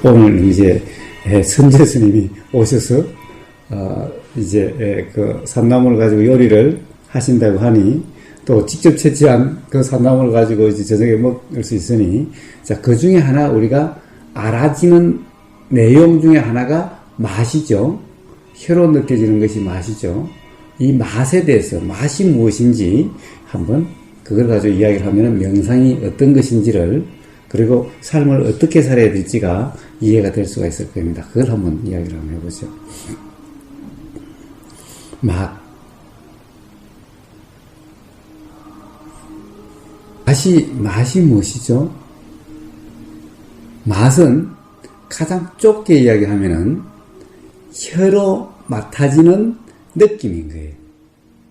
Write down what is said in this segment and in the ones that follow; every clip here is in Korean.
오늘 이제 선재 스님이 오셔서 이제 그 산나물을 가지고 요리를 하신다고 하니 또 직접 채취한 그 산나물을 가지고 이제 저녁에 먹을 수 있으니 자, 그 중에 하나 우리가 알아지는 내용 중에 하나가 맛이죠. 혀로 느껴지는 것이 맛이죠. 이 맛에 대해서 맛이 무엇인지 한번 그걸 가지고 이야기를 하면 명상이 어떤 것인지를 그리고 삶을 어떻게 살아야 될지가 이해가 될 수가 있을 겁니다. 그걸 한번 이야기를 한번 해보죠. 맛이 무엇이죠? 맛은 가장 좁게 이야기하면은 혀로 맡아지는 느낌인 거예요.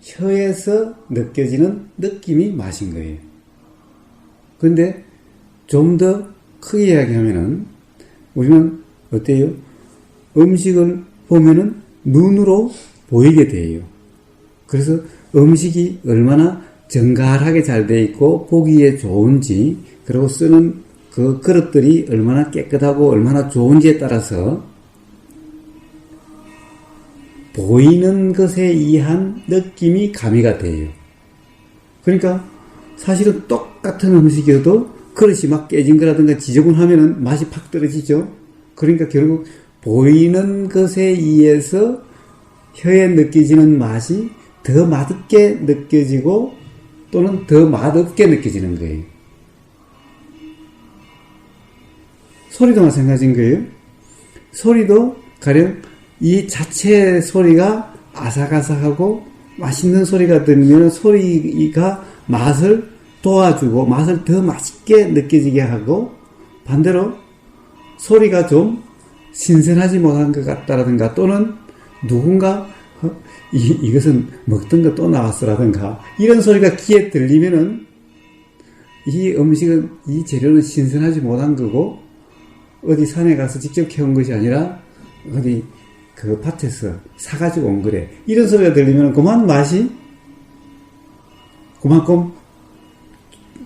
혀에서 느껴지는 느낌이 맛인 거예요. 그런데 좀 더 크게 이야기하면은 우리는 어때요? 음식을 보면은 눈으로 보이게 돼요. 그래서 음식이 얼마나 정갈하게 잘 돼 있고 보기에 좋은지 그리고 쓰는 그 그릇들이 얼마나 깨끗하고 얼마나 좋은지에 따라서 보이는 것에 의한 느낌이 가미가 돼요. 그러니까 사실은 똑같은 음식이어도 그릇이 막 깨진 거라든가 지저분하면은 맛이 팍 떨어지죠. 그러니까 결국 보이는 것에 의해서 혀에 느껴지는 맛이 더 맛있게 느껴지고 또는 더 맛없게 느껴지는 거예요. 소리도 마찬가지인 거예요. 소리도 가령 이 자체 소리가 아삭아삭하고 맛있는 소리가 들리면 소리가 맛을 도와주고 맛을 더 맛있게 느껴지게 하고 반대로 소리가 좀 신선하지 못한 것 같다라든가 또는 누군가 이것은 먹던 거 또 나왔어라든가 이런 소리가 귀에 들리면은 이 음식은 이 재료는 신선하지 못한 거고 어디 산에 가서 직접 캐온 것이 아니라 어디 그 밭에서 사가지고 온 거래. 이런 소리가 들리면 그만 맛이 그만큼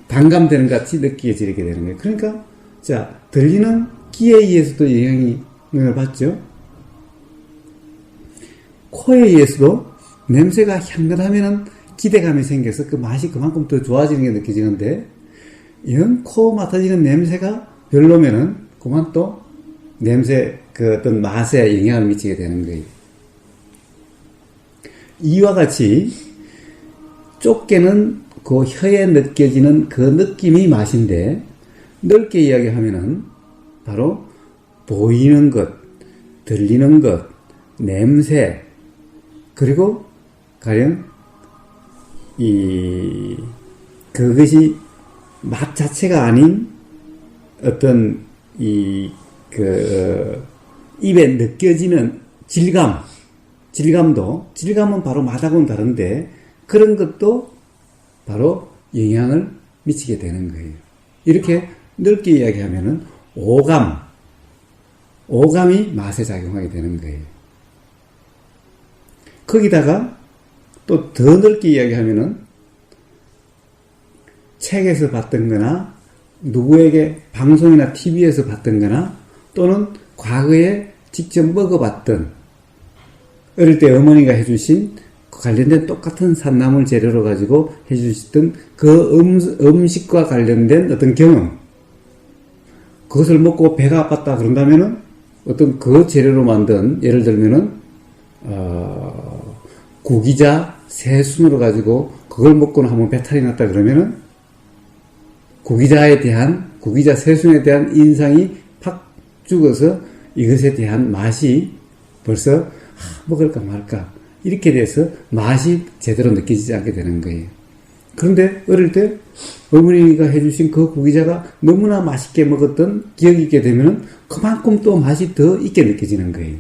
반감되는 것 같이 느껴지게 되는 거예요. 그러니까 자 들리는 귀에 의해서도 영향을 받죠. 코에 의해서도 냄새가 향긋하면은 기대감이 생겨서 그 맛이 그만큼 더 좋아지는 게 느껴지는데 영 코 맡아지는 냄새가 별로면은 그만 또 냄새 그 어떤 맛에 영향을 미치게 되는 거예요. 이와 같이 좁게는 그 혀에 느껴지는 그 느낌이 맛인데 넓게 이야기하면은 바로 보이는 것, 들리는 것, 냄새 그리고 가령 그것이 맛 자체가 아닌 어떤 입에 느껴지는 질감은 바로 맛하고는 다른데 그런 것도 바로 영향을 미치게 되는 거예요. 이렇게 넓게 이야기하면은 오감이 맛에 작용하게 되는 거예요. 거기다가 또 더 넓게 이야기하면은 책에서 봤던 거나 누구에게 방송이나 TV에서 봤던 거나 또는 과거에 직접 먹어봤던 어릴 때 어머니가 해주신 관련된 똑같은 산나물 재료로 가지고 해주시던 그 음식과 관련된 어떤 경험 그것을 먹고 배가 아팠다 그런다면은 어떤 그 재료로 만든 예를 들면은 구기자 새순으로 가지고 그걸 먹고는 한번 배탈이 났다 그러면은 구기자 새순에 대한 인상이 팍 죽어서 이것에 대한 맛이 벌써 먹을까 말까 이렇게 돼서 맛이 제대로 느껴지지 않게 되는 거예요. 그런데 어릴 때 어머니가 해주신 그 구기자가 너무나 맛있게 먹었던 기억이 있게 되면 그만큼 또 맛이 더 있게 느껴지는 거예요.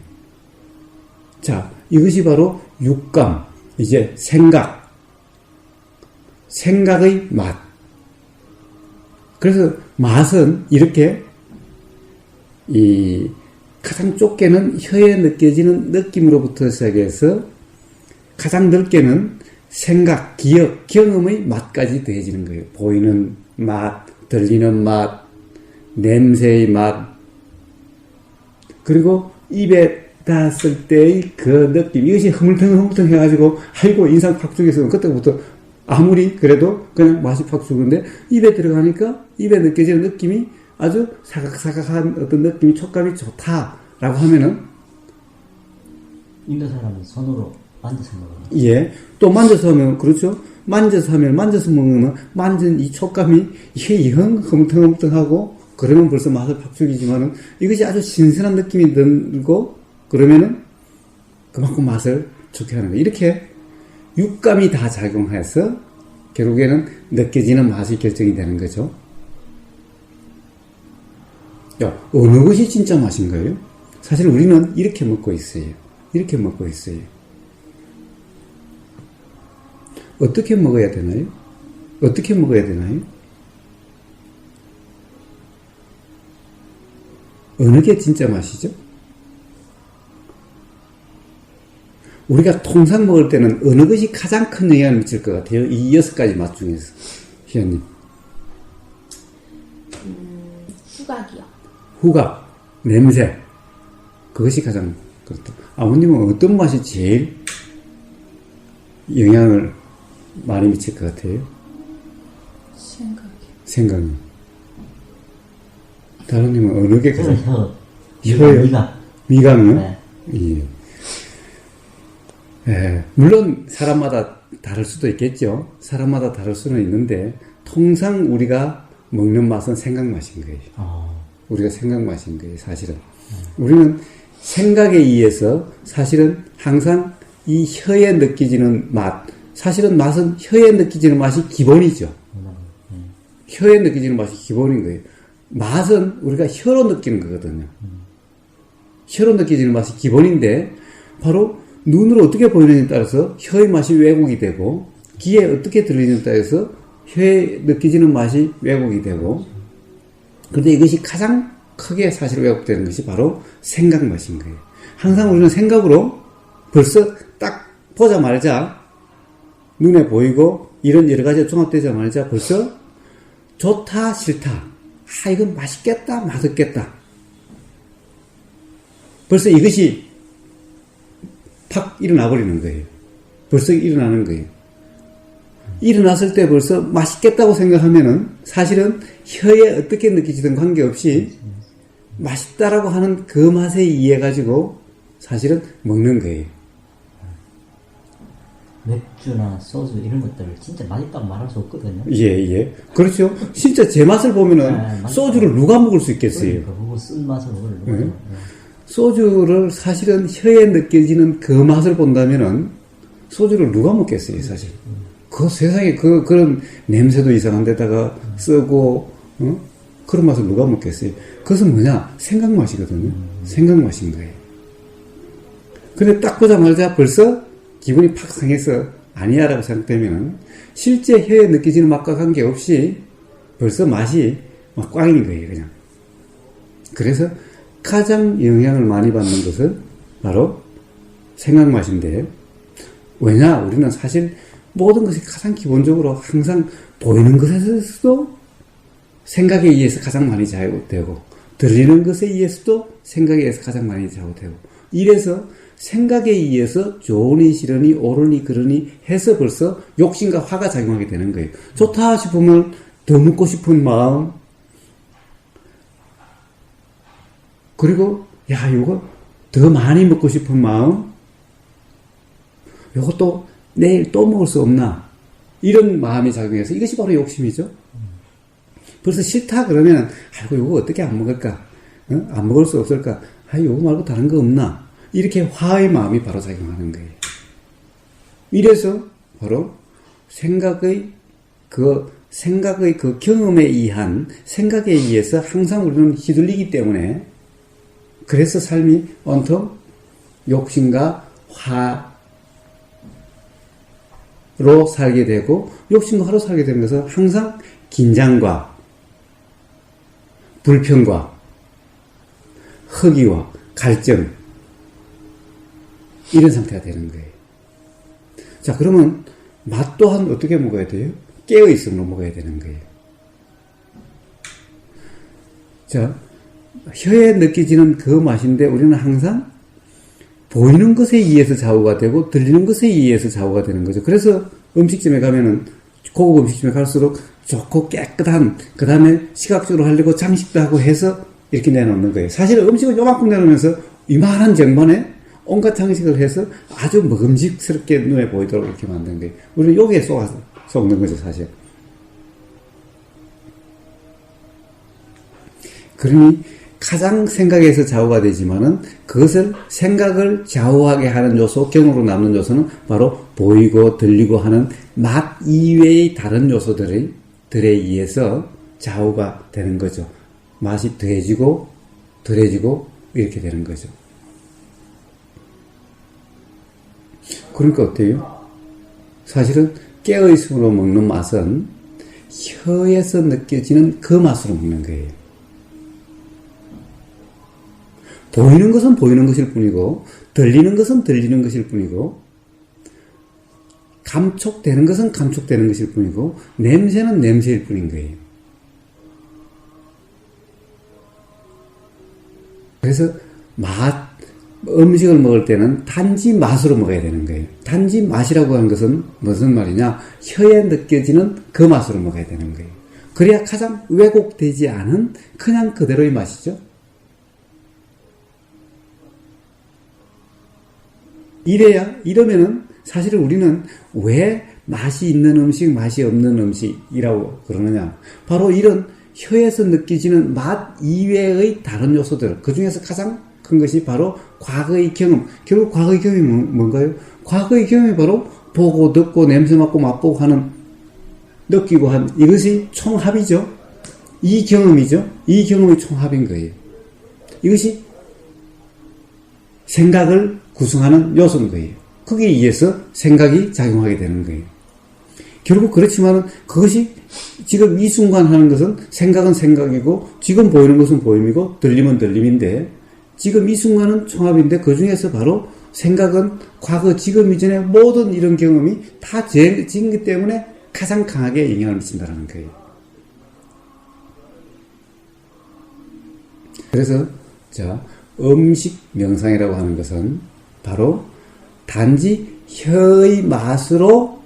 자, 이것이 바로 육감, 이제 생각의 맛. 그래서 맛은 이렇게 가장 좁게는 혀에 느껴지는 느낌으로부터 시작해서 가장 넓게는 생각, 기억, 경험의 맛까지 더해지는 거예요. 보이는 맛, 들리는 맛, 냄새의 맛, 그리고 입에 닿았을 때의 그 느낌, 이것이 흐물텅흐물텅 해가지고, 아이고, 인상 팍 죽였으면 그때부터 아무리 그래도 그냥 맛이 팍 죽는데, 입에 들어가니까 입에 느껴지는 느낌이 아주 사각사각한 어떤 느낌이, 촉감이 좋다라고 하면은, 인도 사람은 손으로 만져서 먹어요. 예. 또 만져서 하면, 그렇죠. 만져서 하면, 만져서 먹으면, 만진 이 촉감이, 이게 영 흐물텅흐물텅하고, 그러면 벌써 맛을 팍 죽이지만은, 이것이 아주 신선한 느낌이 들고, 그러면은, 그만큼 맛을 좋게 하는 거예요. 이렇게, 육감이 다 작용해서, 결국에는 느껴지는 맛이 결정이 되는 거죠. 야, 어느 것이 진짜 맛인가요? 사실 우리는 이렇게 먹고 있어요. 이렇게 먹고 있어요. 어떻게 먹어야 되나요? 어떻게 먹어야 되나요? 어느 게 진짜 맛이죠? 우리가 통상 먹을 때는 어느 것이 가장 큰 영향을 미칠 것 같아요? 이 6가지 맛 중에서. 희연님. 후각이요. 후각, 냄새. 그것이 가장 그렇다. 아버님은 어떤 맛이 제일 영향을 많이 미칠 것 같아요? 생각이. 다른님은 어느 게 가장? 혀요. 미각. 미각이요? 네. 예. 예. 물론 사람마다 다를 수도 있겠죠. 사람마다 다를 수는 있는데 통상 우리가 먹는 맛은 생각 맛인 거예요. 우리가 생각 맛인 거예요, 사실은. 우리는 생각에 의해서 사실은 항상 이 혀에 느껴지는 맛, 사실은 맛은 혀에 느껴지는 맛이 기본이죠. 혀에 느껴지는 맛이 기본인 거예요. 맛은 우리가 혀로 느끼는 거거든요. 혀로 느껴지는 맛이 기본인데 바로 눈으로 어떻게 보이느냐에 따라서 혀의 맛이 왜곡이 되고 귀에 어떻게 들리느냐에 따라서 혀에 느껴지는 맛이 왜곡이 되고 그런데 이것이 가장 크게 사실 왜곡되는 것이 바로 생각 맛인 거예요. 항상 우리는 생각으로 벌써 딱 보자마자 눈에 보이고 이런 여러 가지가 종합되자마자 벌써 좋다 싫다 이건 맛있겠다 맛없겠다 벌써 이것이 팍 일어나 버리는 거예요. 벌써 일어나는 거예요. 일어났을 때 벌써 맛있겠다고 생각하면은 사실은 혀에 어떻게 느껴지든 관계없이 맛있다라고 하는 그 맛에 의해 가지고 사실은 먹는 거예요. 맥주나 소주 이런 것들을 진짜 맛있다고 말할 수 없거든요. 예. 그렇죠. 진짜 제 맛을 보면은 소주를 누가 먹을 수 있겠어요. 그거 쓴 맛을 먹을 누가 먹어요. 소주를 사실은 혀에 느껴지는 그 맛을 본다면은 소주를 누가 먹겠어요, 사실. 그 세상에 그런 냄새도 이상한 데다가 쓰고, 그런 맛을 누가 먹겠어요. 그것은 뭐냐? 생각 맛이거든요. 생각 맛인 거예요. 근데 딱 보자마자 벌써 기분이 팍 상해서 아니야라고 생각되면은 실제 혀에 느껴지는 맛과 관계없이 벌써 맛이 막 꽝인 거예요, 그냥. 그래서 가장 영향을 많이 받는 것은 바로 생각 맛인데, 왜냐? 우리는 사실 모든 것이 가장 기본적으로 항상 보이는 것에서도 생각에 의해서 가장 많이 작용되고, 들리는 것에 의해서도 생각에 의해서 가장 많이 작용되고, 이래서 생각에 의해서 좋으니 싫으니 옳으니 그르니 해서 벌써 욕심과 화가 작용하게 되는 거예요. 좋다 싶으면 더 먹고 싶은 마음, 그리고 야 이거 더 많이 먹고 싶은 마음, 이것도 내일 또 먹을 수 없나 이런 마음이 작용해서 이것이 바로 욕심이죠. 벌써 싫다 그러면 아이고 이거 어떻게 안 먹을까, 안 먹을 수 없을까, 이거 말고 다른 거 없나, 이렇게 화의 마음이 바로 작용하는 거예요. 이래서 바로 생각의 그 경험에 의한 생각에 의해서 항상 우리는 휘둘리기 때문에, 그래서 삶이 온통 욕심과 화로 살게 되고, 욕심과 화로 살게 되는 것은 항상 긴장과 불평과 허기와 갈증, 이런 상태가 되는 거예요. 자, 그러면 맛 또한 어떻게 먹어야 돼요? 깨어있음으로 먹어야 되는 거예요. 자, 혀에 느껴지는 그 맛인데 우리는 항상 보이는 것에 의해서 좌우가 되고 들리는 것에 의해서 좌우가 되는 거죠. 그래서 음식점에 가면은 고급 음식점에 갈수록 좋고 깨끗한 그 다음에 시각적으로 하려고 장식도 하고 해서 이렇게 내놓는 거예요. 사실 음식을 요만큼 내놓으면서 이만한 쟁반에 온갖 장식을 해서 아주 먹음직스럽게 눈에 보이도록 이렇게 만든 거예요. 우리는 여기에 속는 거죠, 사실. 그러니 가장 생각에서 좌우가 되지만은 그것을 생각을 좌우하게 하는 요소, 경으로 남는 요소는 바로 보이고 들리고 하는 맛 이외의 다른 요소들에 의해서 좌우가 되는 거죠. 맛이 더해지고 덜해지고 이렇게 되는 거죠. 그러니까 어때요? 사실은 깨어있음으로 먹는 맛은 혀에서 느껴지는 그 맛으로 먹는 거예요. 보이는 것은 보이는 것일 뿐이고 들리는 것은 들리는 것일 뿐이고 감촉되는 것은 감촉되는 것일 뿐이고 냄새는 냄새일 뿐인 거예요. 그래서 음식을 먹을 때는 단지 맛으로 먹어야 되는 거예요. 단지 맛이라고 하는 것은 무슨 말이냐? 혀에 느껴지는 그 맛으로 먹어야 되는 거예요. 그래야 가장 왜곡되지 않은 그냥 그대로의 맛이죠. 이러면은 사실은 우리는 왜 맛이 있는 음식, 맛이 없는 음식이라고 그러느냐. 바로 이런 혀에서 느껴지는 맛 이외의 다른 요소들, 그 중에서 가장 큰 것이 바로 과거의 경험. 결국 과거의 경험이 뭔가요? 과거의 경험이 바로 보고, 듣고, 냄새 맡고, 맛보고 하는, 느끼고 한, 이것이 총합이죠. 이 경험이죠. 이 경험이 총합인 거예요. 이것이 생각을 구성하는 요소인 거예요. 거기에 의해서 생각이 작용하게 되는 거예요. 결국 그렇지만은 그것이 지금 이 순간 하는 것은 생각은 생각이고 지금 보이는 것은 보임이고 들림은 들림인데 지금 이 순간은 총합인데 그 중에서 바로 생각은 과거, 지금, 이전의 모든 이런 경험이 다 지기 때문에 가장 강하게 영향을 미친다는 거예요. 그래서 음식 명상이라고 하는 것은 바로 단지 혀의 맛으로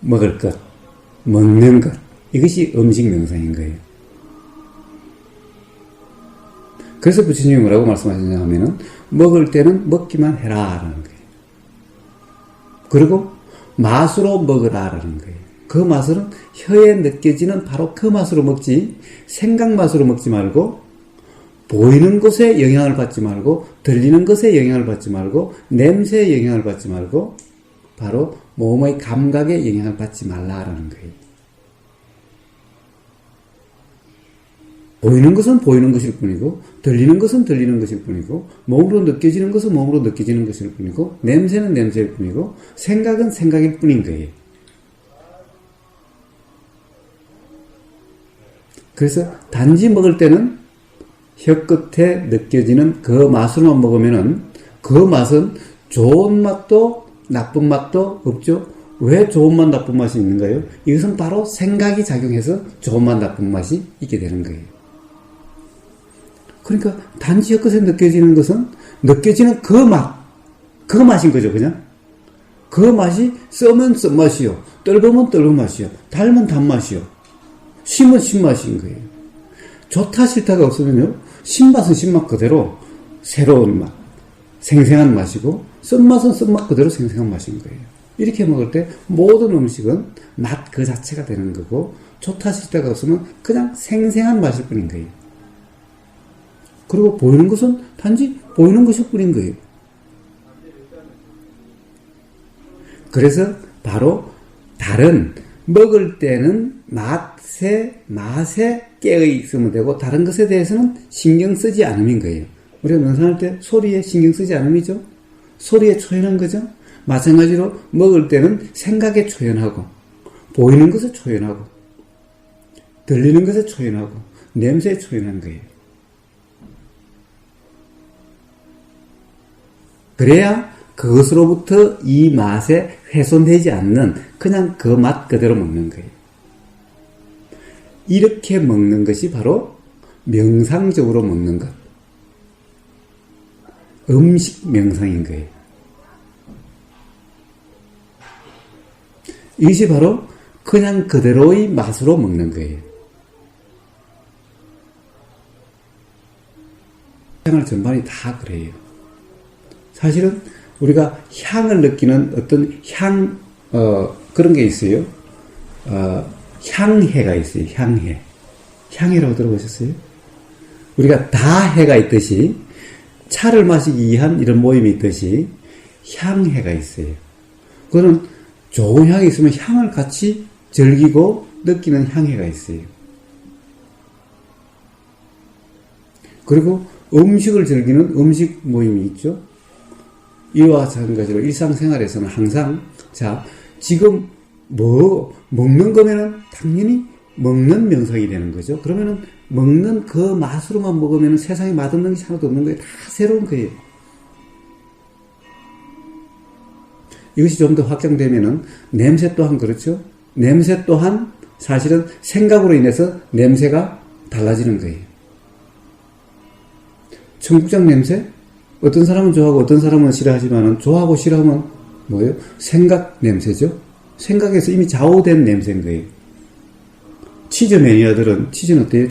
먹을 것, 먹는 것, 이것이 음식 명상인 거예요. 그래서 부처님이 뭐라고 말씀하셨냐 하면은 먹을 때는 먹기만 해라라는 거예요. 그리고 맛으로 먹으라라는 거예요. 그 맛은 혀에 느껴지는 바로 그 맛으로 먹지 생각 맛으로 먹지 말고 보이는 것에 영향을 받지 말고 들리는 것에 영향을 받지 말고 냄새에 영향을 받지 말고 바로 몸의 감각에 영향을 받지 말라라는 거예요. 보이는 것은 보이는 것일 뿐이고 들리는 것은 들리는 것일 뿐이고 몸으로 느껴지는 것은 몸으로 느껴지는 것일 뿐이고 냄새는 냄새일 뿐이고 생각은 생각일 뿐인 거예요. 그래서 단지 먹을 때는 혀끝에 느껴지는 그 맛으로만 먹으면은 그 맛은 좋은 맛도 나쁜 맛도 없죠. 왜 좋은 맛 나쁜 맛이 있는가요? 이것은 바로 생각이 작용해서 좋은 맛 나쁜 맛이 있게 되는 거예요. 그러니까 단지 혀끝에 느껴지는 것은 느껴지는 그 맛인 거죠, 그냥. 그 맛이 써면 쓴맛이요, 떫으면 떫은 맛이요, 달면 단맛이요, 심은 신맛인 거예요. 좋다 싫다가 없으면요, 신맛은 신맛 그대로 새로운 맛, 생생한 맛이고 쓴맛은 쓴맛 그대로 생생한 맛인 거예요. 이렇게 먹을 때 모든 음식은 맛 그 자체가 되는 거고 좋다 싫다가 없으면 그냥 생생한 맛일 뿐인 거예요. 그리고 보이는 것은 단지 보이는 것일 뿐인 거예요. 그래서 바로 다른 먹을 때는 맛에 깨어 있으면 되고 다른 것에 대해서는 신경 쓰지 않음인 거예요. 우리가 명상할 때 소리에 신경 쓰지 않음이죠. 소리에 초연한 거죠. 마찬가지로 먹을 때는 생각에 초연하고 보이는 것에 초연하고 들리는 것에 초연하고 냄새에 초연한 거예요. 그래야 그것으로부터 이 맛에 훼손되지 않는 그냥 그 맛 그대로 먹는 거예요. 이렇게 먹는 것이 바로 명상적으로 먹는 것, 음식 명상인 거예요. 이것이 바로 그냥 그대로의 맛으로 먹는 거예요. 생활 전반이 다 그래요. 사실은 우리가 향을 느끼는 어떤 그런 게 있어요. 향해가 있어요. 향해. 향해라고 들어보셨어요? 우리가 다해가 있듯이 차를 마시기 위한 이런 모임이 있듯이 향해가 있어요. 그거는 좋은 향이 있으면 향을 같이 즐기고 느끼는 향해가 있어요. 그리고 음식을 즐기는 음식 모임이 있죠. 이와 마찬가지로 일상생활에서는 항상 지금 먹는 거면은 당연히 먹는 명상이 되는 거죠. 그러면은 먹는 그 맛으로만 먹으면 세상에 맛없는 게 하나도 없는 거예요. 다 새로운 거예요. 이것이 좀 더 확장되면은 냄새 또한 그렇죠. 냄새 또한 사실은 생각으로 인해서 냄새가 달라지는 거예요. 청국장 냄새? 어떤 사람은 좋아하고 어떤 사람은 싫어하지만은 좋아하고 싫어하면 뭐예요? 생각 냄새죠. 생각에서 이미 좌우된 냄새인 거예요. 치즈 매니아들은 치즈는 어때요?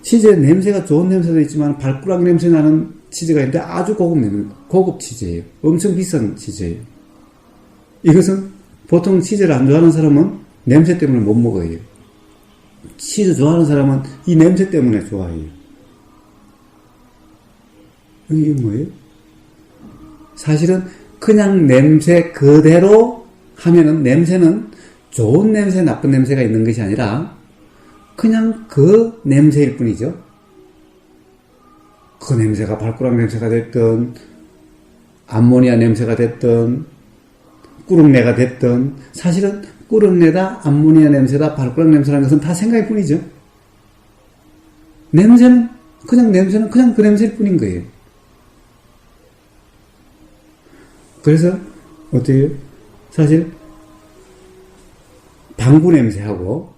치즈의 냄새가 좋은 냄새도 있지만 발꾸락 냄새 나는 치즈가 있는데 아주 고급 치즈예요. 엄청 비싼 치즈예요. 이것은 보통 치즈를 안 좋아하는 사람은 냄새 때문에 못 먹어요. 치즈 좋아하는 사람은 이 냄새 때문에 좋아해요. 이게 뭐예요? 사실은 그냥 냄새 그대로 하면은 냄새는 좋은 냄새, 나쁜 냄새가 있는 것이 아니라 그냥 그 냄새일 뿐이죠. 그 냄새가 발꾸락 냄새가 됐든 암모니아 냄새가 됐든 꾸릉내가 됐든 사실은 꾸릉내다, 암모니아 냄새다, 발꾸락 냄새라는 것은 다 생각일 뿐이죠. 냄새는 그냥 그 냄새일 뿐인 거예요. 그래서 어때요? 사실 방구 냄새하고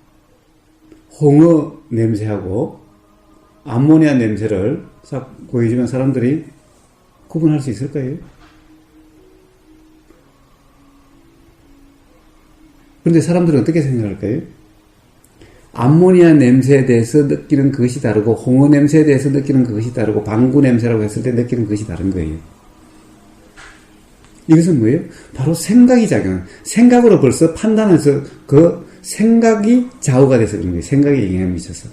홍어 냄새하고 암모니아 냄새를 싹 보여주면 사람들이 구분할 수 있을까요? 그런데 사람들은 어떻게 생각할까요? 암모니아 냄새에 대해서 느끼는 그것이 다르고 홍어 냄새에 대해서 느끼는 그것이 다르고 방구 냄새라고 했을 때 느끼는 그것이 다른 거예요. 이것은 뭐예요? 바로 생각이 작용. 생각으로 벌써 판단해서 그 생각이 좌우가 돼서 그런 거예요. 생각에 영향을 미쳐서.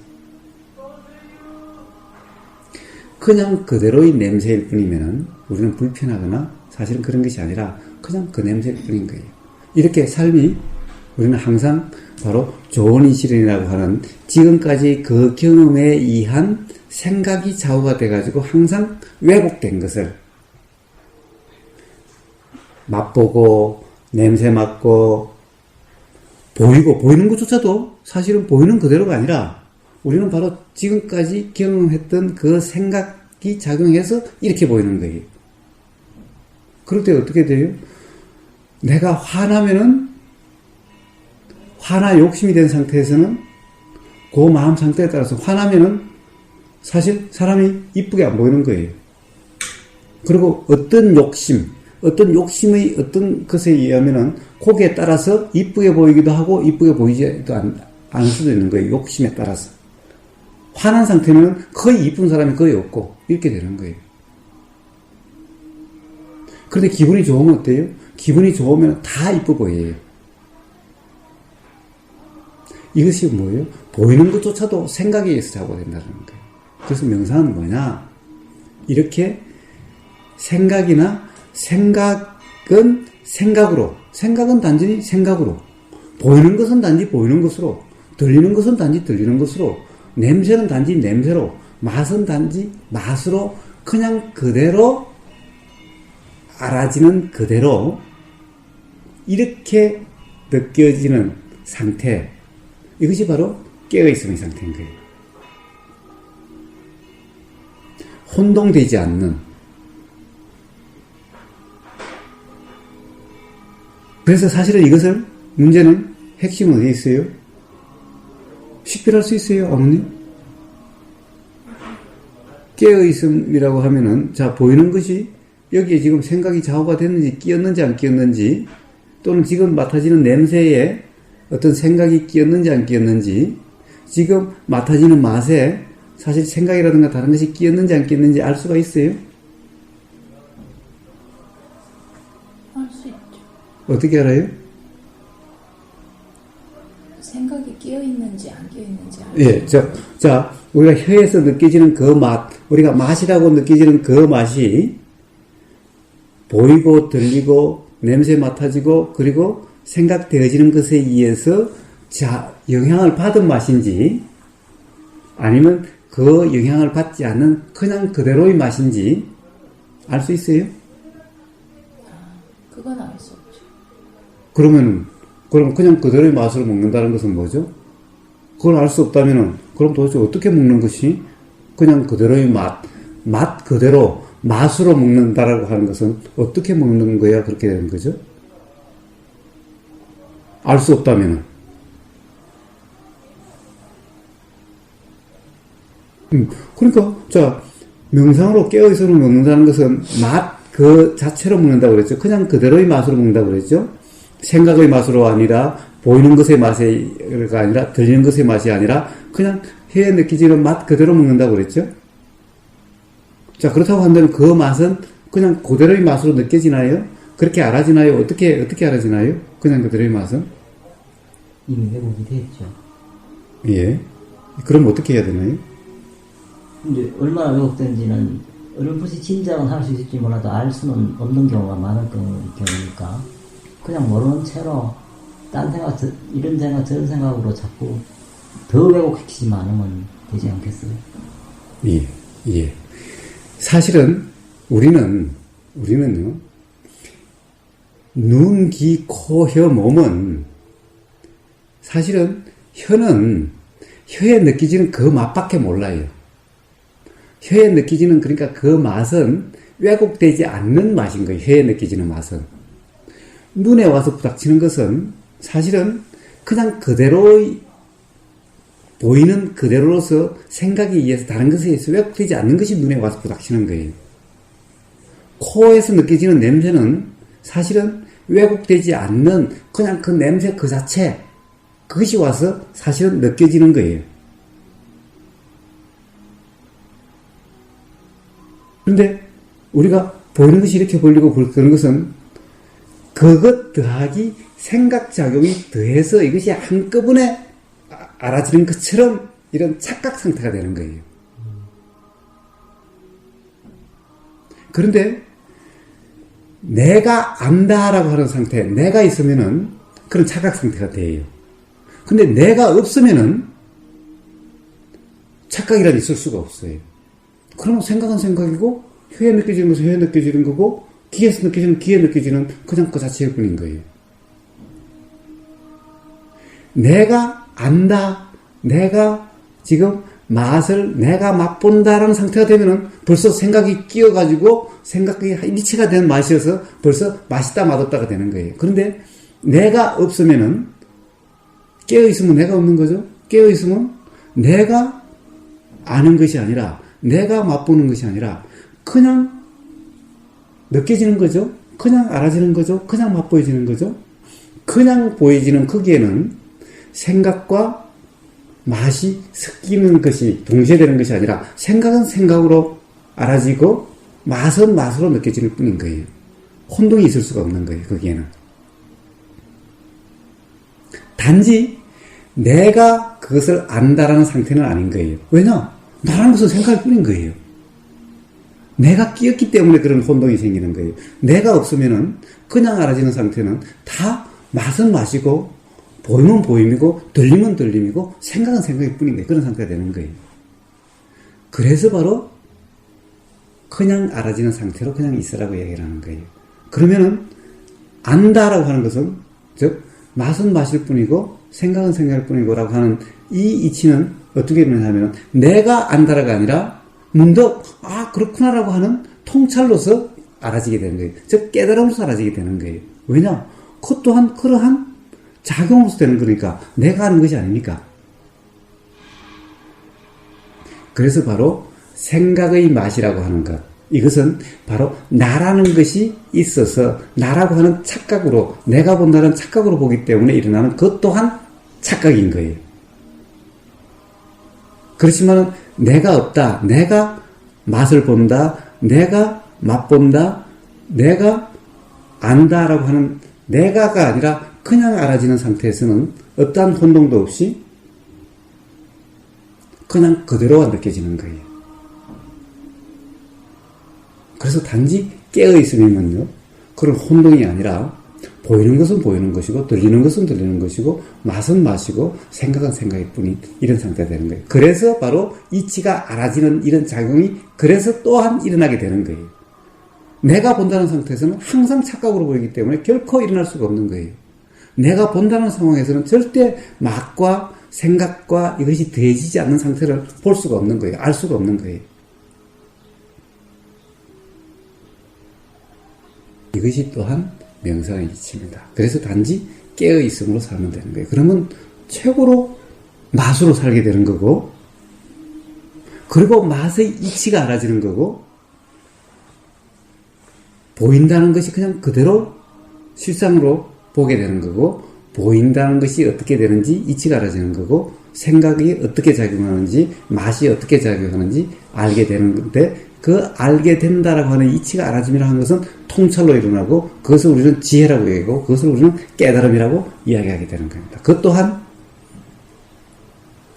그냥 그대로의 냄새일 뿐이면 우리는 불편하거나 사실은 그런 것이 아니라 그냥 그 냄새일 뿐인 거예요. 이렇게 삶이 우리는 항상 바로 조언이실현이라고 하는 지금까지 그 경험에 의한 생각이 좌우가 돼가지고 항상 왜곡된 것을 맛보고 냄새 맡고 보이는 것조차도 사실은 보이는 그대로가 아니라 우리는 바로 지금까지 경험했던 그 생각이 작용해서 이렇게 보이는 거예요. 그럴 때 어떻게 돼요? 내가 화나면은 화나 욕심이 된 상태에서는 그 마음 상태에 따라서 화나면은 사실 사람이 이쁘게 안 보이는 거예요. 그리고 어떤 욕심의 어떤 것에 의하면은 거기에 따라서 이쁘게 보이기도 하고 이쁘게 보이지도 않을 수도 있는 거예요. 욕심에 따라서. 화난 상태는 거의 이쁜 사람이 거의 없고 이렇게 되는 거예요. 그런데 기분이 좋으면 어때요? 기분이 좋으면 다 이뻐 보여요. 이것이 뭐예요? 보이는 것조차도 생각에 의해서 작용된다는 거예요. 그래서 명상은 뭐냐? 이렇게 생각은 생각은 단지 생각으로, 보이는 것은 단지 보이는 것으로, 들리는 것은 단지 들리는 것으로, 냄새는 단지 냄새로, 맛은 단지 맛으로, 그냥 그대로 알아지는 그대로 이렇게 느껴지는 상태, 이것이 바로 깨어있음의 상태인 거예요. 혼동되지 않는. 그래서 사실은 이것을 문제는 핵심은 어디에 있어요? 식별할 수 있어요, 어머님? 깨어있음이라고 하면은, 자, 보이는 것이 여기에 지금 생각이 좌우가 됐는지, 끼었는지 안 끼었는지, 또는 지금 맡아지는 냄새에 어떤 생각이 끼었는지 안 끼었는지, 지금 맡아지는 맛에 사실 생각이라든가 다른 것이 끼었는지 안 끼었는지 알 수가 있어요? 알 수 있죠. 어떻게 알아요? 생각이 끼어 있는지 안 끼어 있는지 알죠. 예, 자, 우리가 혀에서 느껴지는 그 맛, 우리가 맛이라고 느껴지는 그 맛이 보이고 들리고 냄새 맡아지고 그리고 생각되어지는 것에 의해서 영향을 받은 맛인지 아니면 그 영향을 받지 않는 그냥 그대로의 맛인지 알 수 있어요? 그건 알 수 없죠. 그럼 그냥 그대로의 맛으로 먹는다는 것은 뭐죠? 그걸 알 수 없다면은 그럼 도대체 어떻게 먹는 것이 그냥 그대로의 맛 그대로 맛으로 먹는다라고 하는 것은 어떻게 먹는 거야 그렇게 되는 거죠? 알 수 없다면은 그러니까 자 명상으로 깨어있어서 먹는다는 것은 맛 그 자체로 먹는다고 그랬죠. 그냥 그대로의 맛으로 먹는다고 그랬죠. 생각의 맛으로 아니라 보이는 것의 맛이 아니라 들리는 것의 맛이 아니라 그냥 혀에 느껴지는 맛 그대로 먹는다고 그랬죠. 자 그렇다고 한다면 그 맛은 그냥 그대로의 맛으로 느껴지나요? 그렇게 알아지나요? 어떻게 알아지나요? 그냥 그대로의 맛은? 이미 왜곡이 됐죠. 예. 그럼 어떻게 해야 되나요? 이제 얼마나 왜곡된지는 어렴풋이 짐작은 할 수 있을지 몰라도 알 수는 없는 경우가 많을 경우니까 그냥 모르는 채로 딴 생각, 이런 생각 저런 생각으로 자꾸 더 왜곡시키지 않으면 되지 않겠어요? 예. 사실은 우리는요 눈, 귀, 코, 혀, 몸은 사실은 혀는 혀에 느껴지는 그 맛밖에 몰라요. 혀에 느껴지는 그러니까 그 맛은 왜곡되지 않는 맛인 거예요. 혀에 느껴지는 맛은. 눈에 와서 부닥치는 것은 사실은 그냥 그대로의 보이는 그대로로서 생각에 의해서 다른 것에 의해서 왜곡되지 않는 것이 눈에 와서 부닥치는 거예요. 코에서 느껴지는 냄새는 사실은 왜곡되지 않는 그냥 그 냄새 그 자체 그것이 와서 사실은 느껴지는 거예요. 그런데 우리가 보이는 것이 이렇게 보이고 그런 것은 그것 더하기 생각작용이 더해서 이것이 한꺼번에 알아지는 것처럼 이런 착각 상태가 되는 거예요. 그런데 내가 안다라고 하는 상태, 내가 있으면은 그런 착각 상태가 돼요. 근데 내가 없으면은 착각이란 있을 수가 없어요. 그러면 생각은 생각이고 혀에 느껴지는 것은 혀에 느껴지는 거고 귀에서 느껴지는 귀에 느껴지는 그냥 그 자체일 뿐인 거예요. 내가 안다, 내가 지금 맛을 내가 맛본다라는 상태가 되면은 벌써 생각이 끼어가지고 생각이 일치가 된 맛이어서 벌써 맛있다 맛없다가 되는 거예요. 그런데 내가 없으면은 깨어있으면 내가 없는 거죠. 깨어있으면 내가 아는 것이 아니라 내가 맛보는 것이 아니라 그냥 느껴지는 거죠. 그냥 알아지는 거죠. 그냥 맛보여지는 거죠. 그냥 보여지는 크기에는 생각과 맛이 섞이는 것이 동시에 되는 것이 아니라 생각은 생각으로 알아지고 맛은 맛으로 느껴지는 뿐인 거예요. 혼동이 있을 수가 없는 거예요. 거기에는. 단지 내가 그것을 안다라는 상태는 아닌 거예요. 왜냐? 나라는 것은 생각일 뿐인 거예요. 내가 끼었기 때문에 그런 혼동이 생기는 거예요. 내가 없으면은 그냥 알아지는 상태는 다 맛은 맛이고 보이면 보임이고 들리면 들림이고 생각은 생각일 뿐인 거예요. 그런 상태가 되는 거예요. 그래서 바로 그냥 알아지는 상태로 그냥 있으라고 얘기를 하는 거예요. 그러면은 안다라고 하는 것은 즉 맛은 맛일 뿐이고 생각은 생각일 뿐이고 라고 하는 이 이치는 어떻게 되냐면 내가 안다라가 아니라 문득 그렇구나라고 하는 통찰로서 알아지게 되는 거예요. 즉 깨달음으로서 알아지게 되는 거예요. 왜냐? 그 또한 그러한 작용으로서 되는 거니까 내가 하는 것이 아니니까. 그래서 바로 생각의 맛이라고 하는 것. 이것은 바로 나라는 것이 있어서 나라고 하는 착각으로 내가 본다는 착각으로 보기 때문에 일어나는 것 또한 착각인 거예요. 그렇지만 내가 없다. 내가 맛을 본다. 내가 맛본다. 내가 안다라고 하는 내가가 아니라 그냥 알아지는 상태에서는 어떠한 혼동도 없이 그냥 그대로가 느껴지는 거예요. 그래서 단지 깨어있으면요, 그런 혼동이 아니라 보이는 것은 보이는 것이고 들리는 것은 들리는 것이고 맛은 맛이고 생각은 생각일 뿐인 이런 상태가 되는 거예요. 그래서 바로 이치가 알아지는 이런 작용이 그래서 또한 일어나게 되는 거예요. 내가 본다는 상태에서는 항상 착각으로 보이기 때문에 결코 일어날 수가 없는 거예요. 내가 본다는 상황에서는 절대 맛과 생각과 이것이 더해지지 않는 상태를 볼 수가 없는 거예요. 알 수가 없는 거예요. 이것이 또한 명상의 이치입니다. 그래서 단지 깨어있음으로 살면 되는 거예요. 그러면 최고로 맛으로 살게 되는 거고, 그리고 맛의 이치가 알아지는 거고, 보인다는 것이 그냥 그대로 실상으로 보게 되는 거고, 보인다는 것이 어떻게 되는지 이치가 알아지는 거고, 생각이 어떻게 작용하는지, 맛이 어떻게 작용하는지 알게 되는 건데, 그 알게 된다라고 하는 이치가 알아짐이라고 하는 것은 통찰로 일어나고, 그것을 우리는 지혜라고 얘기하고, 그것을 우리는 깨달음이라고 이야기하게 되는 겁니다. 그것 또한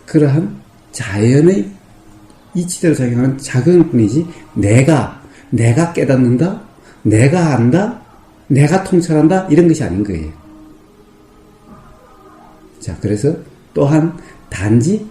그러한 자연의 이치대로 작용하는 작용일 뿐이지, 내가 깨닫는다, 내가 안다, 내가 통찰한다, 이런 것이 아닌 거예요. 자, 그래서 또한 단지